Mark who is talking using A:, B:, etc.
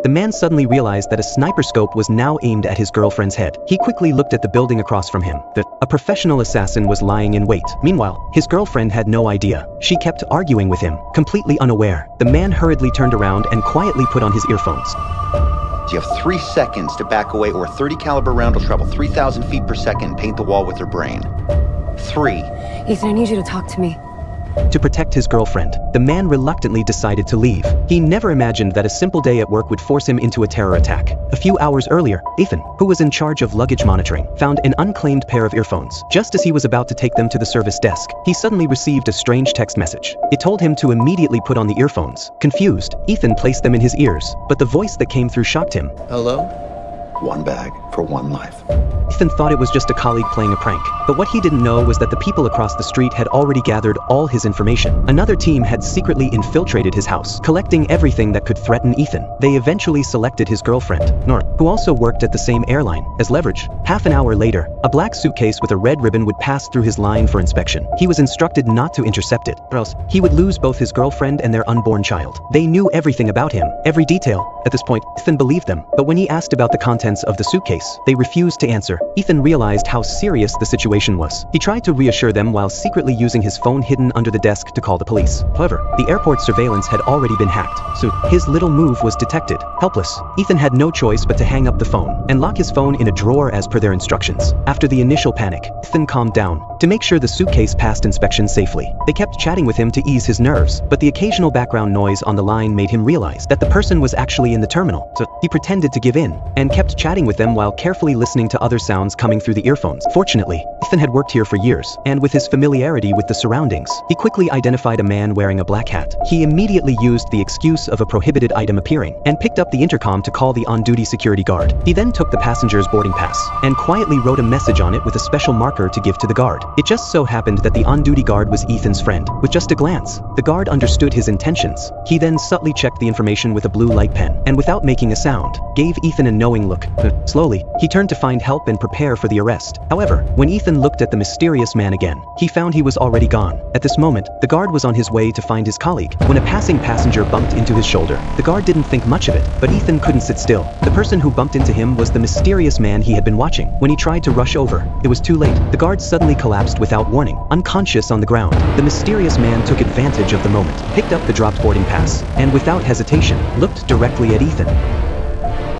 A: the man suddenly realized that a sniper scope was now aimed at his girlfriend's head. He quickly looked at the building across from him. A professional assassin was lying in wait. Meanwhile, his girlfriend had no idea. She kept arguing with him, completely unaware. The man hurriedly turned around and quietly put on his earphones.
B: You have 3 seconds to back away, or a .30 caliber round will travel 3,000 feet per second and paint the wall with your brain. 3.
C: Ethan, I need you to talk to me.
A: To protect his girlfriend, the man reluctantly decided to leave. He never imagined that a simple day at work would force him into a terror attack. A few hours earlier, Ethan, who was in charge of luggage monitoring, found an unclaimed pair of earphones. Just as he was about to take them to the service desk, he suddenly received a strange text message. It told him to immediately put on the earphones. Confused, Ethan placed them in his ears, but the voice that came through shocked him.
B: Hello? 1 bag for 1 life.
A: Ethan thought it was just a colleague playing a prank, but what he didn't know was that the people across the street had already gathered all his information. Another team had secretly infiltrated his house, collecting everything that could threaten Ethan. They eventually selected his girlfriend, Nora, who also worked at the same airline, as leverage. Half an hour later, a black suitcase with a red ribbon would pass through his line for inspection. He was instructed not to intercept it, or else he would lose both his girlfriend and their unborn child. They knew everything about him, every detail. At this point, Ethan believed them, but when he asked about the contents of the suitcase, they refused to answer. Ethan realized how serious the situation was. He tried to reassure them while secretly using his phone hidden under the desk to call the police. However, the airport surveillance had already been hacked, so his little move was detected. Helpless, Ethan had no choice but to hang up the phone and lock his phone in a drawer as per their instructions. After the initial panic, Ethan calmed down. To make sure the suitcase passed inspection safely, they kept chatting with him to ease his nerves, but the occasional background noise on the line made him realize that the person was actually in the terminal, so he pretended to give in and kept chatting with them while carefully listening to other sounds coming through the earphones. Fortunately, Ethan had worked here for years, and with his familiarity with the surroundings, he quickly identified a man wearing a black hat. He immediately used the excuse of a prohibited item appearing and picked up the intercom to call the on-duty security guard. He then took the passenger's boarding pass and quietly wrote a message on it with a special marker to give to the guard. It just so happened that the on-duty guard was Ethan's friend. With just a glance, the guard understood his intentions. He then subtly checked the information with a blue light pen, and without making a sound, gave Ethan a knowing look. Slowly, he turned to find help and prepare for the arrest. However, when Ethan looked at the mysterious man again, he found he was already gone. At this moment, the guard was on his way to find his colleague when a passing passenger bumped into his shoulder. The guard didn't think much of it, but Ethan couldn't sit still. The person who bumped into him was the mysterious man he had been watching. When he tried to rush over, it was too late. The guard suddenly collapsed without warning, unconscious on the ground. The mysterious man took advantage of the moment, picked up the dropped boarding pass, and without hesitation, looked directly at Ethan.